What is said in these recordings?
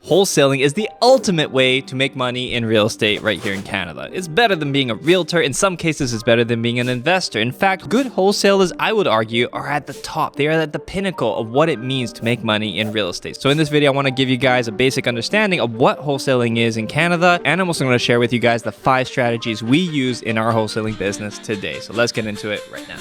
Wholesaling is the ultimate way to make money in real estate right here in Canada. It's better than being a realtor. In some cases, it's better than being an investor. In fact, good wholesalers, I would argue, are at the top. They are at the pinnacle of what it means to make money in real estate. So in this video, I want to give you guys a basic understanding of what wholesaling is in Canada. And I'm also going to share with you guys the 5 strategies we use in our wholesaling business today. So let's get into it right now.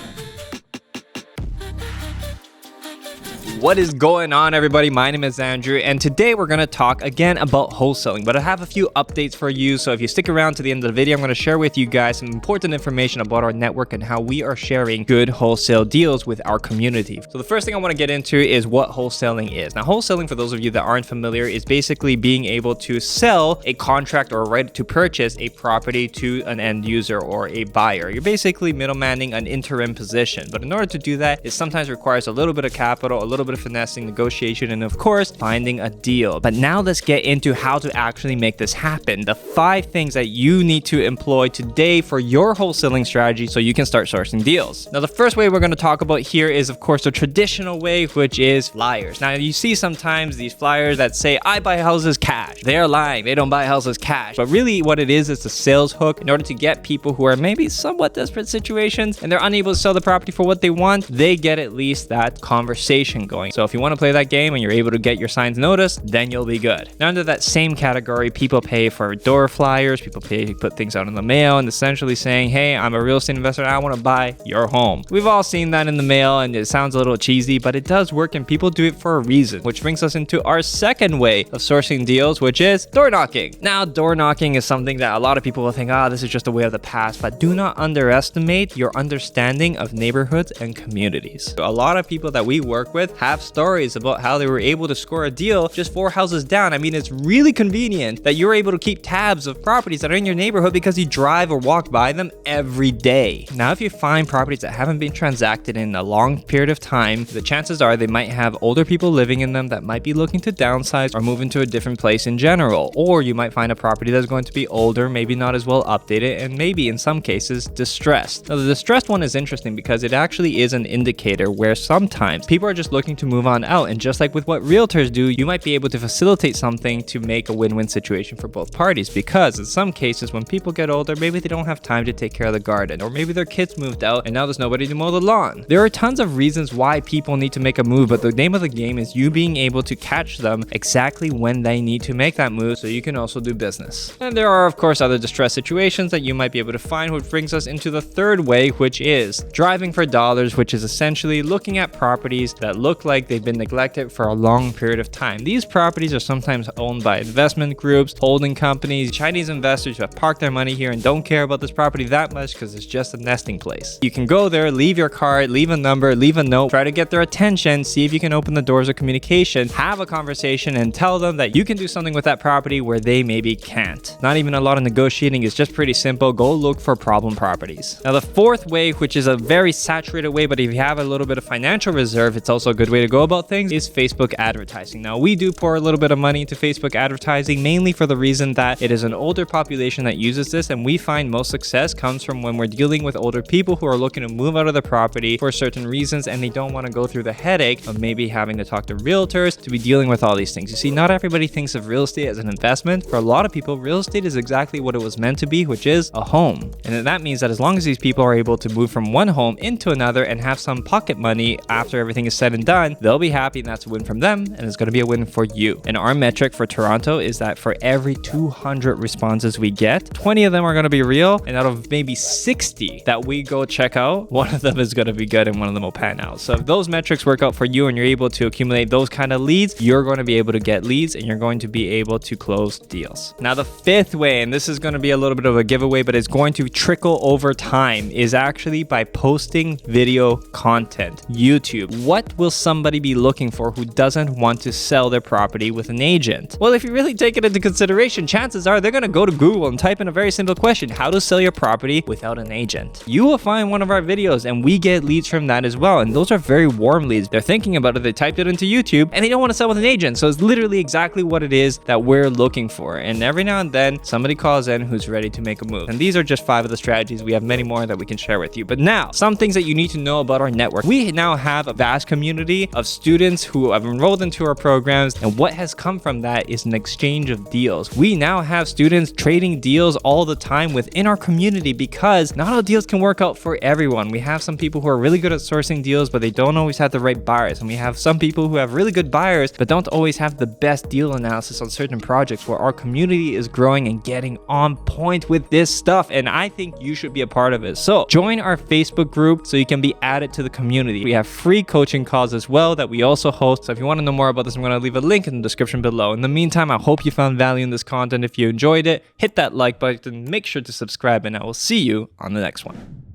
What is going on, everybody? My name is Andrew, and today we're going to talk again about wholesaling, but I have a few updates for you. So if you stick around to the end of the video, I'm going to share with you guys some important information about our network and how we are sharing good wholesale deals with our community. So the first thing I want to get into is what wholesaling is. Now, wholesaling, for those of you that aren't familiar, is basically being able to sell a contract or a right to purchase a property to an end user or a buyer. You're basically middlemaning an interim position, but in order to do that, it sometimes requires a little bit of capital, a little bit of finessing, negotiation, and of course, finding a deal. But now let's get into how to actually make this happen. The 5 things that you need to employ today for your wholesaling strategy so you can start sourcing deals. Now, the first way we're going to talk about here is, of course, the traditional way, which is flyers. Now, you see sometimes these flyers that say, I buy houses cash. They're lying. They don't buy houses cash. But really what it is a sales hook in order to get people who are maybe somewhat desperate situations and they're unable to sell the property for what they want, they get at least that conversation going. So if you want to play that game and you're able to get your signs noticed, then you'll be good. Now, under that same category, people pay for door flyers, people pay to put things out in the mail and essentially saying, hey, I'm a real estate investor and I want to buy your home. We've all seen that in the mail and it sounds a little cheesy, but it does work and people do it for a reason, which brings us into our second way of sourcing deals, which is door knocking. Now, door knocking is something that a lot of people will think, this is just a way of the past, but do not underestimate your understanding of neighborhoods and communities. A lot of people that we work with have stories about how they were able to score a deal just 4 houses down. I mean, it's really convenient that you're able to keep tabs of properties that are in your neighborhood because you drive or walk by them every day. Now, if you find properties that haven't been transacted in a long period of time, the chances are they might have older people living in them that might be looking to downsize or move into a different place in general. Or you might find a property that's going to be older, maybe not as well updated, and maybe in some cases distressed. Now, the distressed one is interesting because it actually is an indicator where sometimes people are just looking to move on out, and just like with what realtors do, you might be able to facilitate something to make a win-win situation for both parties, because in some cases when people get older, maybe they don't have time to take care of the garden, or maybe their kids moved out and now there's nobody to mow the lawn. There are tons of reasons why people need to make a move, but the name of the game is you being able to catch them exactly when they need to make that move so you can also do business. And there are of course other distressed situations that you might be able to find, which brings us into the third way, which is driving for dollars, which is essentially looking at properties that look like they've been neglected for a long period of time. These properties are sometimes owned by investment groups, holding companies, Chinese investors who have parked their money here and don't care about this property that much because it's just a nesting place. You can go there, leave your card, leave a number, leave a note, try to get their attention, see if you can open the doors of communication, have a conversation and tell them that you can do something with that property where they maybe can't. Not even a lot of negotiating, it's just pretty simple. Go look for problem properties. Now, the fourth way, which is a very saturated way, but if you have a little bit of financial reserve, it's also a good way to go about things, is Facebook advertising. Now, we do pour a little bit of money into Facebook advertising, mainly for the reason that it is an older population that uses this, and we find most success comes from when we're dealing with older people who are looking to move out of the property for certain reasons, and they don't want to go through the headache of maybe having to talk to realtors to be dealing with all these things. You see, not everybody thinks of real estate as an investment. For a lot of people, real estate is exactly what it was meant to be, which is a home. And that means that as long as these people are able to move from one home into another and have some pocket money after everything is said and done, they'll be happy, and that's a win from them, and it's going to be a win for you. And our metric for Toronto is that for every 200 responses we get, 20 of them are going to be real, and out of maybe 60 that we go check out, one of them is going to be good and one of them will pan out. So if those metrics work out for you and you're able to accumulate those kind of leads, you're going to be able to get leads and you're going to be able to close deals. Now, the fifth way, and this is going to be a little bit of a giveaway, but it's going to trickle over time, is actually by posting video content. YouTube. What will somebody be looking for who doesn't want to sell their property with an agent? Well, if you really take it into consideration, chances are they're going to go to Google and type in a very simple question: how to sell your property without an agent. You will find one of our videos and we get leads from that as well. And those are very warm leads. They're thinking about it. They typed it into YouTube and they don't want to sell with an agent. So it's literally exactly what it is that we're looking for. And every now and then somebody calls in who's ready to make a move. And these are just 5 of the strategies. We have many more that we can share with you. But now, some things that you need to know about our network. We now have a vast community community of students who have enrolled into our programs, and what has come from that is an exchange of deals. We now have students trading deals all the time within our community because not all deals can work out for everyone. We have some people who are really good at sourcing deals, but they don't always have the right buyers, and we have some people who have really good buyers but don't always have the best deal analysis on certain projects, where our community is growing and getting on point with this stuff, and I think you should be a part of it. So join our Facebook group so you can be added to the community. We have free coaching calls as well that we also host, so if you want to know more about this, I'm going to leave a link in the description below. In the meantime, I hope you found value in this content. If you enjoyed it, hit that like button, make sure to subscribe, and I will see you on the next one.